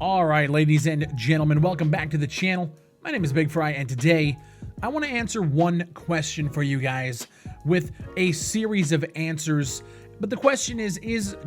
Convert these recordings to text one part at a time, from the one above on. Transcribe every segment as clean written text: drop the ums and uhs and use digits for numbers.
All right, ladies and gentlemen, welcome back to the channel. My name is Big Fry, and today I want to answer one question for you guys with a series of answers. But the question is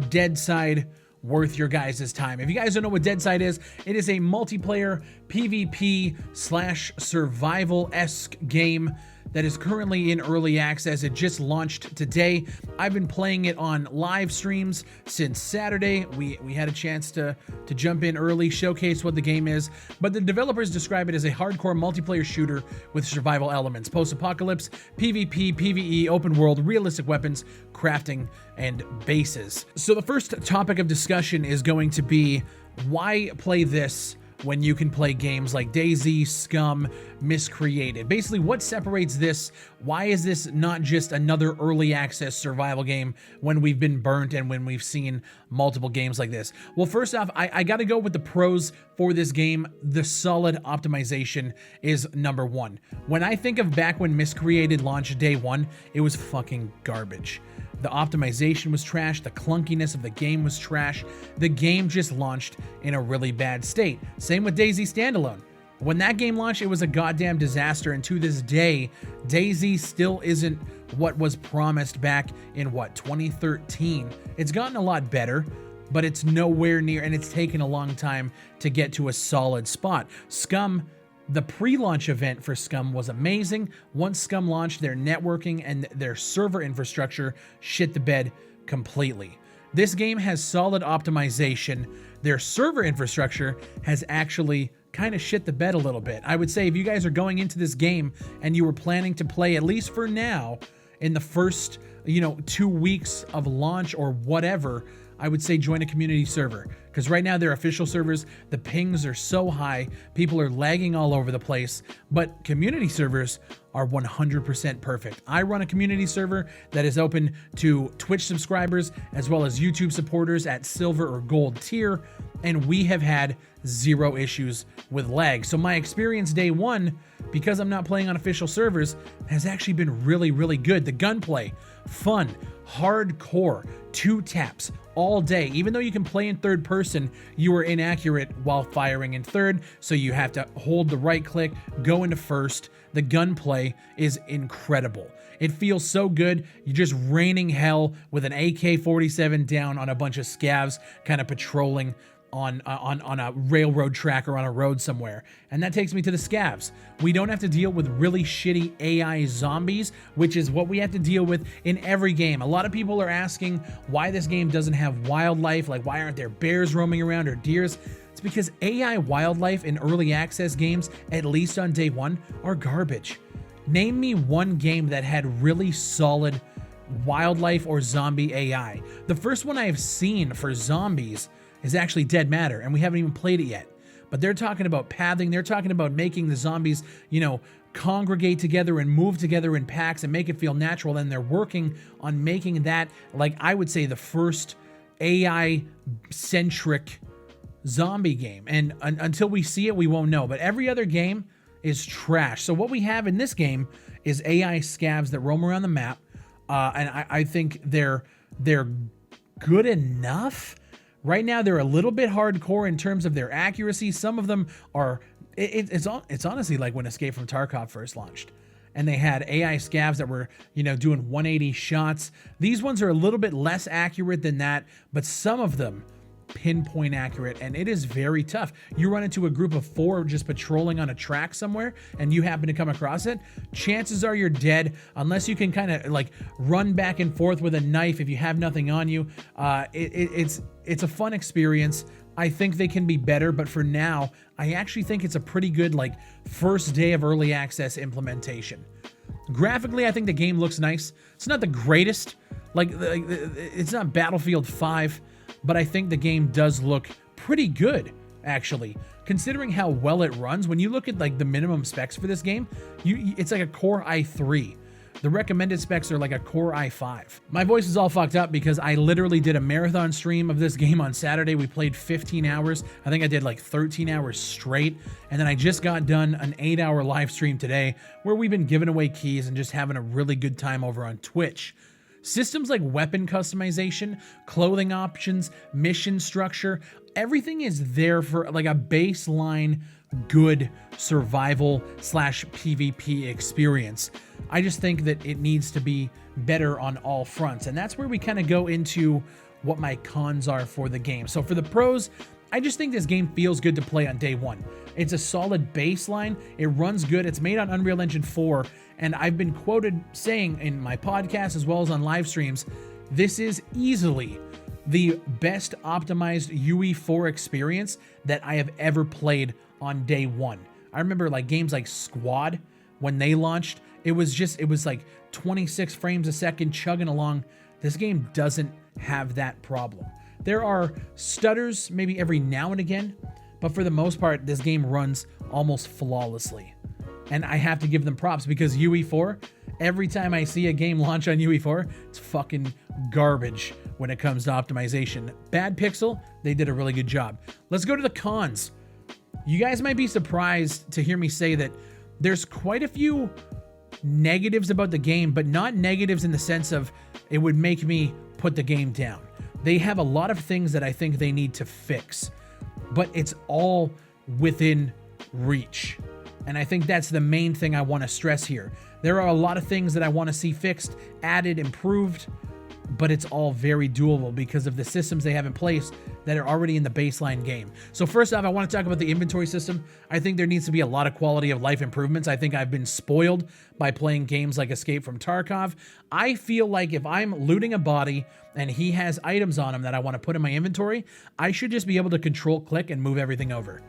Deadside worth your guys' time? If you guys don't know what Deadside is, it is a multiplayer PvP / survival-esque game that is currently in early access. It just launched today. I've been playing it on live streams since Saturday. We had a chance to jump in early, showcase what the game is, but the developers describe it as a hardcore multiplayer shooter with survival elements, post-apocalypse, PvP, PvE, open world, realistic weapons, crafting, and bases. So the first topic of discussion is going to be, why play this when you can play games like DayZ, Scum, Miscreated? Basically, what separates this? Why is this not just another early access survival game when we've been burnt and when we've seen multiple games like this? Well, first off, I gotta go with the pros for this game. The solid optimization is number one. When I think of back when Miscreated launched day one, it was fucking garbage. The optimization was trash, the clunkiness of the game was trash. The game just launched in a really bad state. Same with DayZ Standalone. When that game launched, it was a goddamn disaster, and to this day, DayZ still isn't what was promised back in, 2013. It's gotten a lot better, but it's nowhere near, and it's taken a long time to get to a solid spot. Scum, the pre-launch event for Scum was amazing. Once Scum launched, their networking and their server infrastructure shit the bed completely. This game has solid optimization. Their server infrastructure has actually kind of shit the bed a little bit. I would say if you guys are going into this game and you were planning to play, at least for now, in the first 2 weeks of launch or whatever, I would say join a community server, because right now they're official servers. The pings are so high, people are lagging all over the place, but community servers are 100% perfect. I run a community server that is open to Twitch subscribers as well as YouTube supporters at silver or gold tier, and we have had zero issues with lag. So my experience day one, because I'm not playing on official servers, has actually been really, really good. The gunplay, fun, hardcore, 2 taps all day. Even though you can play in third person, you are inaccurate while firing in third, so you have to hold the right click, go into first. The gunplay is incredible. It feels so good. You're just raining hell with an AK-47 down on a bunch of scavs kind of patrolling on a railroad track or on a road somewhere. And that takes me to the scavs. We don't have to deal with really shitty AI zombies, which is what we have to deal with in every game. A lot of people are asking why this game doesn't have wildlife, like why aren't there bears roaming around or deers? It's because AI wildlife in early access games, at least on day one, are garbage. Name me one game that had really solid wildlife or zombie AI. The first one I have seen for zombies is actually Dead Matter, and we haven't even played it yet. But they're talking about pathing, they're talking about making the zombies, congregate together and move together in packs and make it feel natural, and they're working on making that, like, I would say the first AI-centric zombie game. And until we see it, we won't know. But every other game is trash. So what we have in this game is AI scavs that roam around the map, and I think they're good enough. Right now, they're a little bit hardcore in terms of their accuracy. Some of them are, it's honestly like when Escape from Tarkov first launched, and they had AI scavs that were, doing 180 shots. These ones are a little bit less accurate than that, but some of them pinpoint accurate, and it is very tough. You run into a group of 4 just patrolling on a track somewhere, and you happen to come across it, chances are you're dead, unless you can kind of like run back and forth with a knife if you have nothing on you. It's a fun experience. I think they can be better, but for now, I actually think it's a pretty good first day of early access implementation. Graphically, I think the game looks nice. It's not the greatest, it's not Battlefield 5, but I think the game does look pretty good, actually, considering how well it runs. When you look at the minimum specs for this game, it's like a Core i3. The recommended specs are like a Core i5. My voice is all fucked up because I literally did a marathon stream of this game on Saturday. We played 15 hours. I think I did 13 hours straight. And then I just got done an 8-hour live stream today where we've been giving away keys and just having a really good time over on Twitch. Systems like weapon customization, clothing options, mission structure, everything is there for like a baseline good survival / PvP experience. I just think that it needs to be better on all fronts. And that's where we kind of go into what my cons are for the game. So for the pros, I just think this game feels good to play on day one. It's a solid baseline. It runs good. It's made on Unreal Engine 4. And I've been quoted saying in my podcast as well as on live streams, this is easily the best optimized UE4 experience that I have ever played on day one. I remember like games like Squad, when they launched, it was like 26 frames a second chugging along. This game doesn't have that problem. There are stutters maybe every now and again, but for the most part, this game runs almost flawlessly. And I have to give them props because UE4, every time I see a game launch on UE4, it's fucking garbage when it comes to optimization. Bad Pixel, they did a really good job. Let's go to the cons. You guys might be surprised to hear me say that there's quite a few negatives about the game, but not negatives in the sense of it would make me put the game down. They have a lot of things that I think they need to fix, but it's all within reach. And I think that's the main thing I want to stress here. There are a lot of things that I want to see fixed, added, improved, but it's all very doable because of the systems they have in place that are already in the baseline game. So first off, I want to talk about the inventory system. I think there needs to be a lot of quality of life improvements. I think I've been spoiled by playing games like Escape from Tarkov. I feel like if I'm looting a body and he has items on him that I want to put in my inventory, I should just be able to control click and move everything over.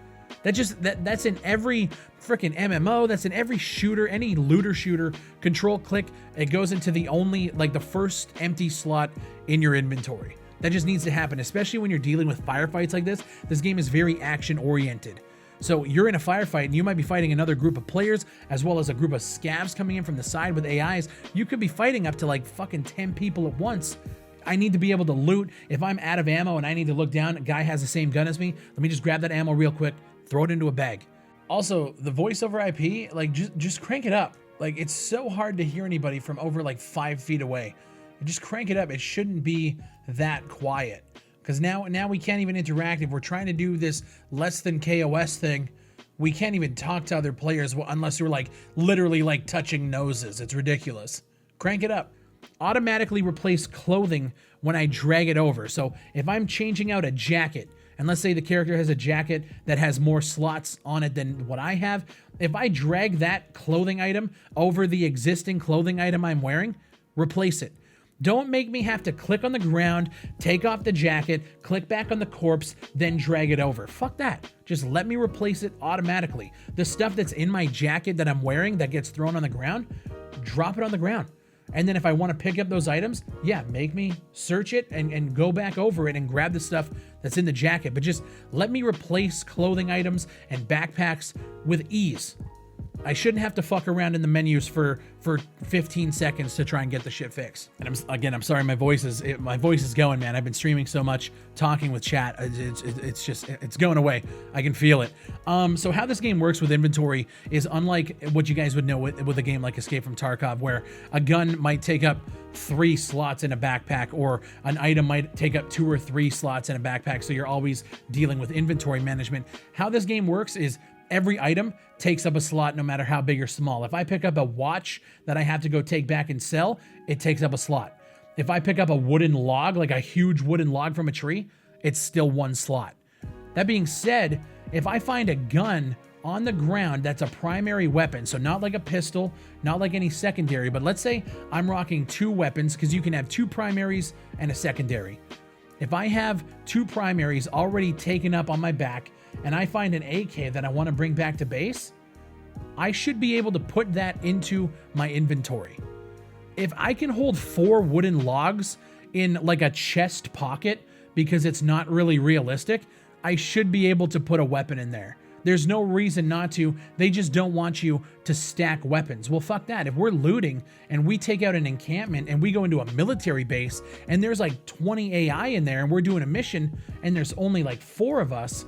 That's in every freaking MMO. That's in every shooter, any looter shooter. Control click. It goes into the first empty slot in your inventory. That just needs to happen, especially when you're dealing with firefights like this. This game is very action oriented. So you're in a firefight and you might be fighting another group of players as well as a group of scavs coming in from the side with AIs. You could be fighting up to like fucking 10 people at once. I need to be able to loot. If I'm out of ammo and I need to look down, a guy has the same gun as me. Let me just grab that ammo real quick, throw it into a bag. Also, the voice over IP, like just crank it up. Like it's so hard to hear anybody from over like 5 feet away. Just crank it up. It shouldn't be that quiet. Because now we can't even interact. If we're trying to do this less than KOS thing, we can't even talk to other players unless we're like literally like touching noses. It's ridiculous. Crank it up. Automatically replace clothing when I drag it over. So if I'm changing out a jacket, and let's say the character has a jacket that has more slots on it than what I have, if I drag that clothing item over the existing clothing item I'm wearing, replace it. Don't make me have to click on the ground, take off the jacket, click back on the corpse, then drag it over. Fuck that. Just let me replace it automatically. The stuff that's in my jacket that I'm wearing that gets thrown on the ground, drop it on the ground. And then if I want to pick up those items, yeah, make me search it and go back over it and grab the stuff that's in the jacket. But just let me replace clothing items and backpacks with ease. I shouldn't have to fuck around in the menus for 15 seconds to try and get the shit fixed. And I'm sorry, my voice is going, man. I've been streaming so much, talking with chat. It's going away. I can feel it. So how this game works with inventory is unlike what you guys would know with a game like Escape from Tarkov, where a gun might take up 3 slots in a backpack, or an item might take up 2 or 3 slots in a backpack. So you're always dealing with inventory management. How this game works is every item takes up a slot no matter how big or small. If I pick up a watch that I have to go take back and sell, it takes up a slot. If I pick up a wooden log, like a huge wooden log from a tree, it's still 1 slot. That being said, if I find a gun on the ground that's a primary weapon, so not like a pistol, not like any secondary, but let's say I'm rocking 2 weapons, because you can have 2 primaries and a secondary. If I have 2 primaries already taken up on my back, and I find an AK that I want to bring back to base, I should be able to put that into my inventory. If I can hold 4 wooden logs in like a chest pocket because it's not really realistic, I should be able to put a weapon in there. There's no reason not to. They just don't want you to stack weapons. Well, fuck that. If we're looting and we take out an encampment and we go into a military base and there's like 20 AI in there and we're doing a mission and there's only like 4 of us,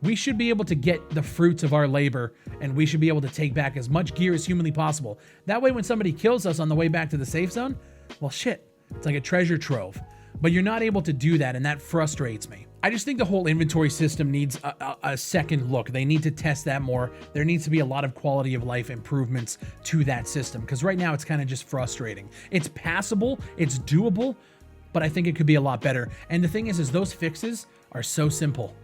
we should be able to get the fruits of our labor, and we should be able to take back as much gear as humanly possible. That way, when somebody kills us on the way back to the safe zone, well, shit, it's like a treasure trove. But you're not able to do that, and that frustrates me. I just think the whole inventory system needs a second look. They need to test that more. There needs to be a lot of quality of life improvements to that system, because right now it's kind of just frustrating. It's passable, it's doable, but I think it could be a lot better. And the thing is those fixes are so simple.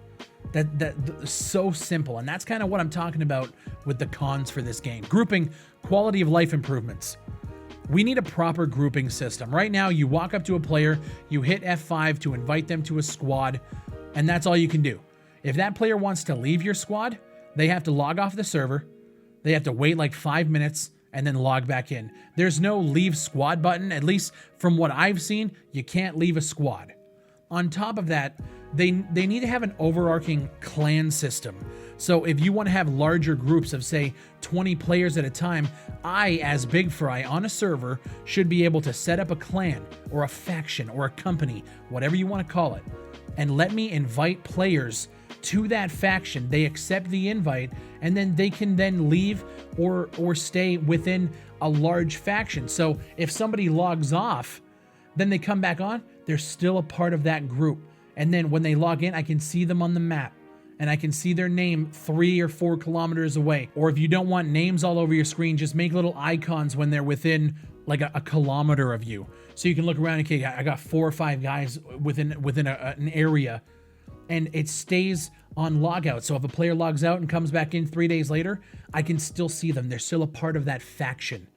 So simple, and that's kind of what I'm talking about with the cons for this game. Grouping, quality of life improvements. We need a proper grouping system. Right now, you walk up to a player, you hit F5 to invite them to a squad, and that's all you can do. If that player wants to leave your squad, they have to log off the server, they have to wait like 5 minutes, and then log back in. There's no leave squad button. At least from what I've seen, you can't leave a squad. On top of that, they need to have an overarching clan system. So if you want to have larger groups of, say, 20 players at a time, I, as BigFry on a server, should be able to set up a clan or a faction or a company, whatever you want to call it, and let me invite players to that faction. They accept the invite, and then they can then leave or stay within a large faction. So if somebody logs off, then they come back on, they're still a part of that group. And then when they log in, I can see them on the map, and I can see their name 3 or 4 kilometers away. Or if you don't want names all over your screen, just make little icons when they're within like a kilometer of you. So you can look around, okay, I got 4 or 5 guys within an area, and it stays on logout. So if a player logs out and comes back in 3 days later, I can still see them. They're still a part of that faction.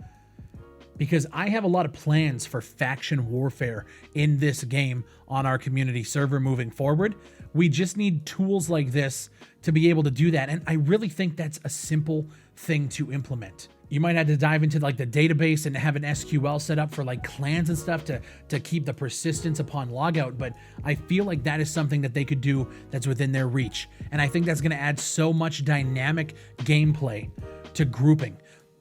Because I have a lot of plans for faction warfare in this game on our community server moving forward. We just need tools like this to be able to do that. And I really think that's a simple thing to implement. You might have to dive into like the database and have an SQL set up for like clans and stuff to keep the persistence upon logout. But I feel like that is something that they could do that's within their reach. And I think that's going to add so much dynamic gameplay to grouping.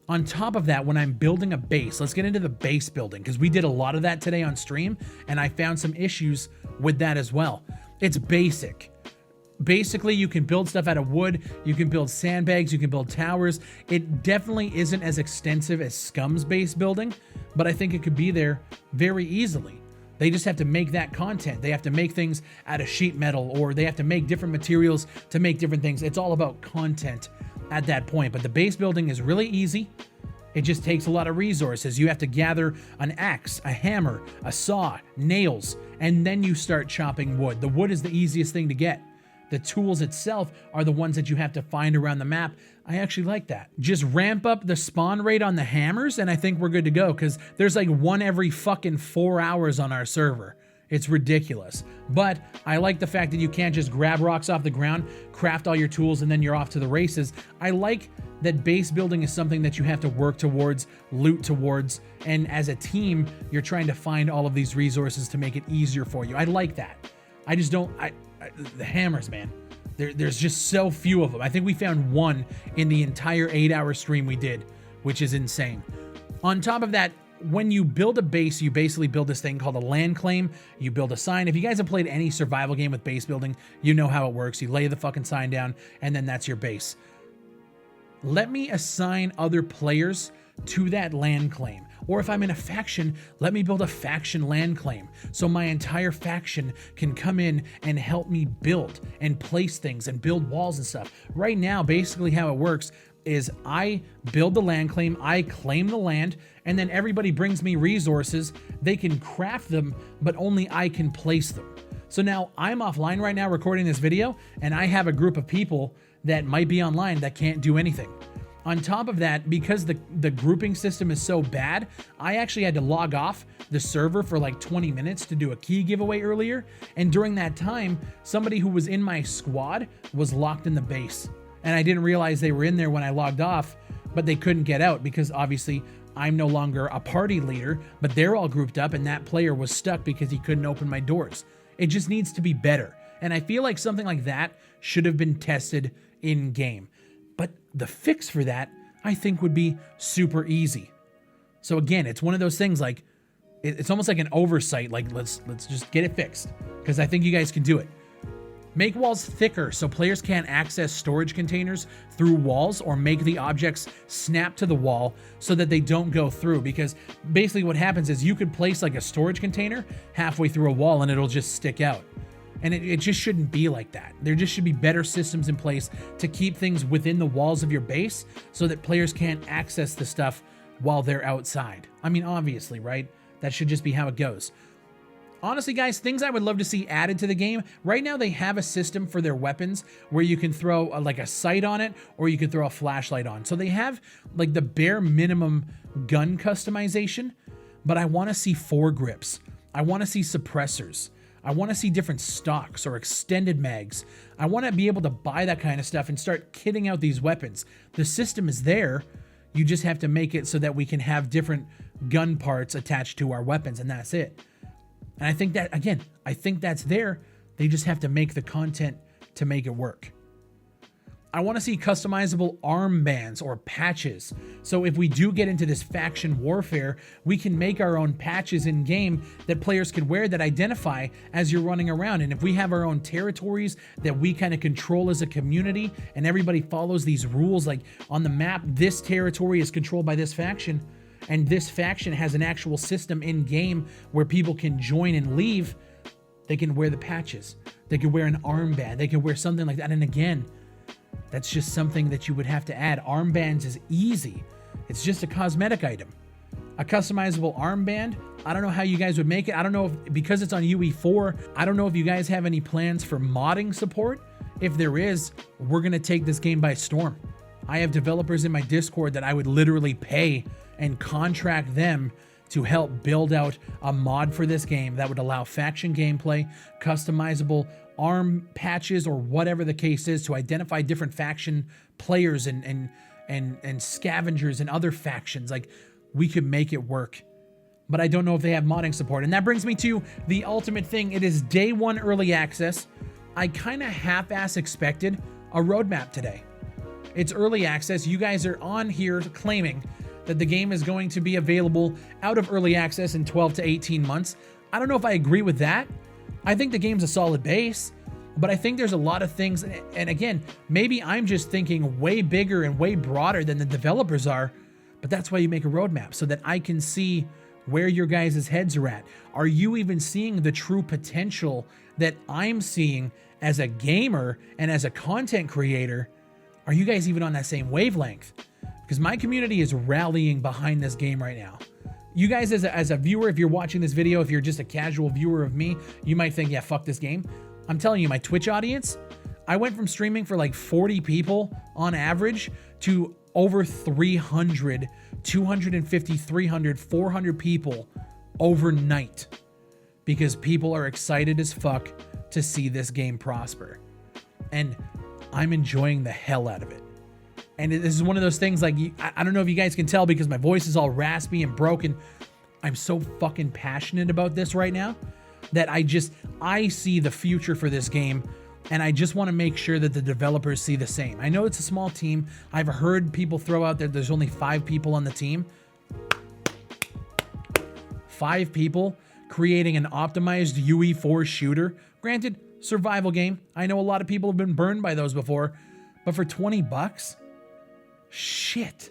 On top of that, when I'm building a base, let's get into the base building, because we did a lot of that today on stream, and I found some issues with that as well. It's basic. Basically, you can build stuff out of wood, you can build sandbags, you can build towers. It definitely isn't as extensive as Scum's base building, but I think it could be there very easily. They just have to make that content. They have to make things out of sheet metal, or they have to make different materials to make different things. It's all about content at that point. But the base building is really easy. It just takes a lot of resources. You have to gather an axe, a hammer, a saw, nails, and then you start chopping wood. The wood is the easiest thing to get. The tools itself are the ones that you have to find around the map. I actually like that. Just ramp up the spawn rate on the hammers, and I think we're good to go, because there's like one every fucking 4 hours on our server. It's ridiculous. But I like the fact that you can't just grab rocks off the ground, craft all your tools, and then you're off to the races. I like that base building is something that you have to work towards, loot towards, and as a team, you're trying to find all of these resources to make it easier for you. I like that. I just don't, the hammers, man. There's just so few of them. I think we found one in the entire 8-hour stream we did, which is insane. On top of that, when you build a base, you basically build this thing called a land claim. You build a sign. If you guys have played any survival game with base building, you know how it works. You lay the fucking sign down, and then that's your base. Let me assign other players to that land claim. Or if I'm in a faction, let me build a faction land claim, so my entire faction can come in and help me build and place things and build walls and stuff. Right now, basically how it works is I build the land claim, I claim the land, and then everybody brings me resources. They can craft them, but only I can place them. So now I'm offline right now recording this video, and I have a group of people that might be online that can't do anything. On top of that, because the grouping system is so bad, I actually had to log off the server for like 20 minutes to do a key giveaway earlier. And during that time, somebody who was in my squad was locked in the base. And I didn't realize they were in there when I logged off, but they couldn't get out because obviously I'm no longer a party leader, but they're all grouped up and that player was stuck because he couldn't open my doors. It just needs to be better. And I feel like something like that should have been tested in game. But the fix for that, I think, would be super easy. So again, it's one of those things like, it's almost like an oversight, like let's just get it fixed, because I think you guys can do it. Make walls thicker so players can't access storage containers through walls, or make the objects snap to the wall so that they don't go through, because basically what happens is you could place like a storage container halfway through a wall and it'll just stick out. And it just shouldn't be like that. There just should be better systems in place to keep things within the walls of your base so that players can't access the stuff while they're outside. I mean, obviously, right? That should just be how it goes. Honestly, guys, things I would love to see added to the game. Right now, they have a system for their weapons where you can throw like a sight on it or you can throw a flashlight on. So they have like the bare minimum gun customization, but I want to see foregrips. I want to see suppressors. I want to see different stocks or extended mags. I want to be able to buy that kind of stuff and start kitting out these weapons. The system is there. You just have to make it so that we can have different gun parts attached to our weapons, and that's it. And I think that, again, I think that's there. They just have to make the content to make it work. I want to see customizable armbands or patches. So if we do get into this faction warfare, we can make our own patches in game that players can wear that identify as you're running around. And if we have our own territories that we kind of control as a community and everybody follows these rules, like on the map, this territory is controlled by this faction and this faction has an actual system in game where people can join and leave, they can wear the patches. They can wear an armband. They can wear something like that. And again, that's just something that you would have to add. Armbands is easy. It's just a cosmetic item. A customizable armband, I don't know how you guys would make it. I don't know if, because it's on UE4, I don't know if you guys have any plans for modding support. If there is, we're going to take this game by storm. I have developers in my Discord that I would literally pay and contract them to help build out a mod for this game that would allow faction gameplay, customizable arm patches, or whatever the case is, to identify different faction players and scavengers and other factions. Like, we could make it work. But I don't know if they have modding support. And that brings me to the ultimate thing. It is day one early access. I kind of half-ass expected a roadmap today. It's early access. You guys are on here claiming that the game is going to be available out of early access in 12 to 18 months. I don't know if I agree with that. I think the game's a solid base, but I think there's a lot of things, and again, maybe I'm just thinking way bigger and way broader than the developers are, but that's why you make a roadmap, so that I can see where your guys' heads are at. Are you even seeing the true potential that I'm seeing as a gamer and as a content creator? Are you guys even on that same wavelength? Because my community is rallying behind this game right now. You guys as a viewer, if you're watching this video, if you're just a casual viewer of me, you might think, yeah, fuck this game. I'm telling you, my Twitch audience, I went from streaming for like 40 people on average to over 300, 250, 300, 400 people overnight, because people are excited as fuck to see this game prosper. And I'm enjoying the hell out of it. And this is one of those things, like, I don't know if you guys can tell because my voice is all raspy and broken. I'm so fucking passionate about this right now that I see the future for this game, and I just want to make sure that the developers see the same. I know it's a small team. I've heard people throw out there there's only 5 people on the team. 5 people creating an optimized UE4 shooter. Granted, survival game. I know a lot of people have been burned by those before, but for 20 bucks? Shit.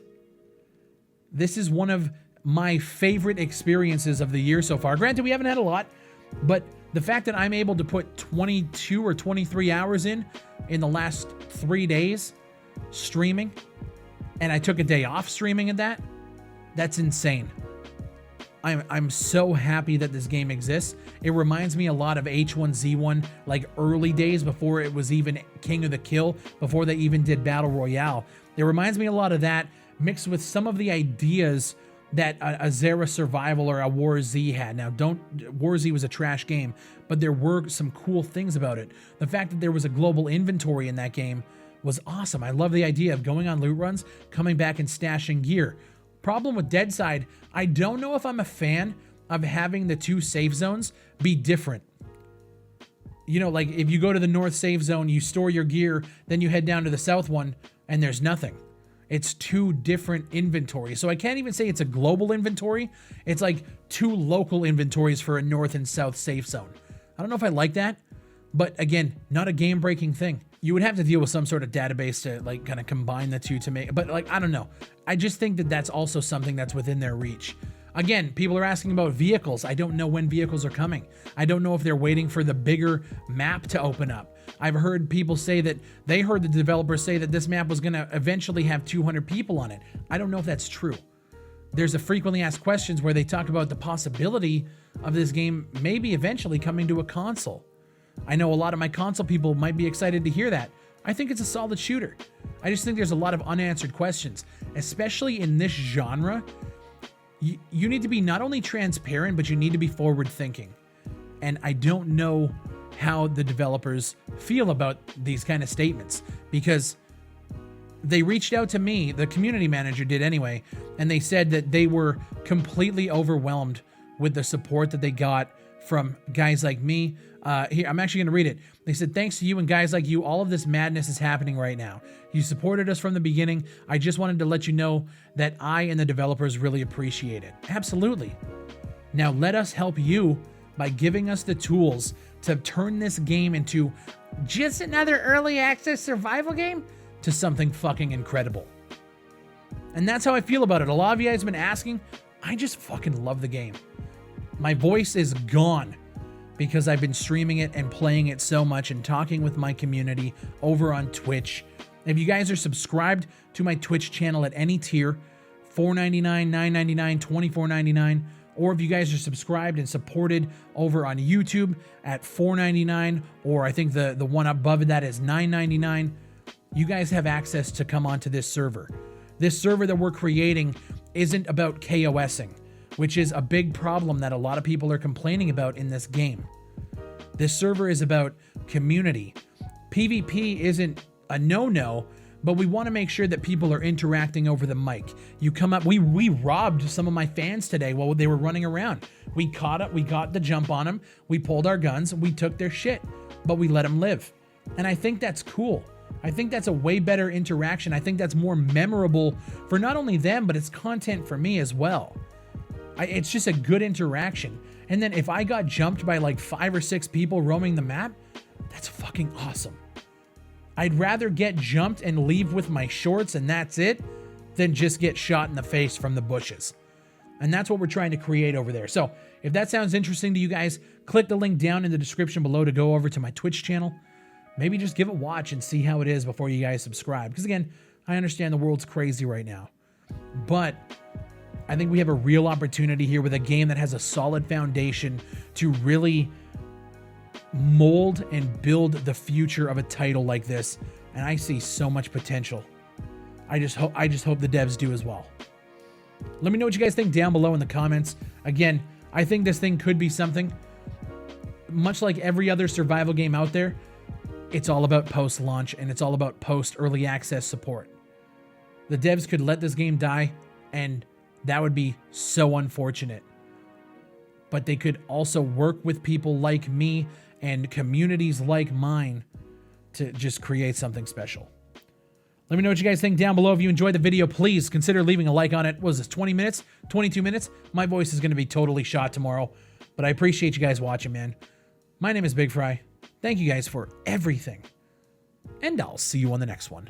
This is one of my favorite experiences of the year so far. Granted, we haven't had a lot, but the fact that I'm able to put 22 or 23 hours in the last 3 days streaming, and I took a day off streaming at that's insane. I'm so happy that this game exists. It reminds me a lot of H1Z1, like early days before it was even King of the Kill, before they even did Battle Royale. It reminds me a lot of that, mixed with some of the ideas that a Zera Survival or a War Z had. Now, War Z was a trash game, but there were some cool things about it. The fact that there was a global inventory in that game was awesome. I love the idea of going on loot runs, coming back and stashing gear. Problem with Deadside, I don't know if I'm a fan of having the 2 safe zones be different. You know, like if you go to the north safe zone, you store your gear, then you head down to the south one, and there's nothing. It's 2 different inventories. So I can't even say it's a global inventory. It's like 2 local inventories for a north and south safe zone. I don't know if I like that, but again, not a game-breaking thing. You would have to deal with some sort of database to like kind of combine the 2 to make, but like, I don't know. I just think that that's also something that's within their reach. Again, people are asking about vehicles. I don't know when vehicles are coming. I don't know if they're waiting for the bigger map to open up. I've heard people say that they heard the developers say that this map was going to eventually have 200 people on it. I don't know if that's true. There's a frequently asked questions where they talk about the possibility of this game maybe eventually coming to a console. I know a lot of my console people might be excited to hear that. I think it's a solid shooter. I just think there's a lot of unanswered questions, especially in this genre. You need to be not only transparent, but you need to be forward thinking. And I don't know how the developers feel about these kind of statements, because they reached out to me, the community manager did anyway, and they said that they were completely overwhelmed with the support that they got from guys like me. Here, I'm actually going to read it. They said, thanks to you and guys like you, all of this madness is happening right now. You supported us from the beginning. I just wanted to let you know that I and the developers really appreciate it. Absolutely. Now let us help you by giving us the tools to turn this game into just another early access survival game to something fucking incredible. And that's how I feel about it. A lot of you guys have been asking. I just fucking love the game. My voice is gone because I've been streaming it and playing it so much and talking with my community over on Twitch. If you guys are subscribed to my Twitch channel at any tier, $4.99, $9.99, $24.99, or if you guys are subscribed and supported over on YouTube at $4.99, or I think the one above that is $9.99, you guys have access to come onto this server. This server that we're creating isn't about KOSing, which is a big problem that a lot of people are complaining about in this game. This server is about community. PvP isn't a no-no, but we want to make sure that people are interacting over the mic. You come up, we robbed some of my fans today while they were running around. We caught up, we got the jump on them, we pulled our guns, we took their shit, but we let them live. And I think that's cool. I think that's a way better interaction. I think that's more memorable for not only them, but it's content for me as well. It's just a good interaction. And then if I got jumped by like 5 or 6 people roaming the map, that's fucking awesome. I'd rather get jumped and leave with my shorts and that's it than just get shot in the face from the bushes. And that's what we're trying to create over there. So if that sounds interesting to you guys, click the link down in the description below to go over to my Twitch channel. Maybe just give it a watch and see how it is before you guys subscribe. Because again, I understand the world's crazy right now. But I think we have a real opportunity here with a game that has a solid foundation to really mold and build the future of a title like this. And I see so much potential. I just hope the devs do as well. Let me know what you guys think down below in the comments. Again, I think this thing could be something. Much like every other survival game out there, it's all about post-launch and it's all about post-early access support. The devs could let this game die and that would be so unfortunate. But they could also work with people like me and communities like mine to just create something special. Let me know what you guys think down below. If you enjoyed the video, please consider leaving a like on it. What was this, 20 minutes? 22 minutes? My voice is going to be totally shot tomorrow. But I appreciate you guys watching, man. My name is Big Fry. Thank you guys for everything. And I'll see you on the next one.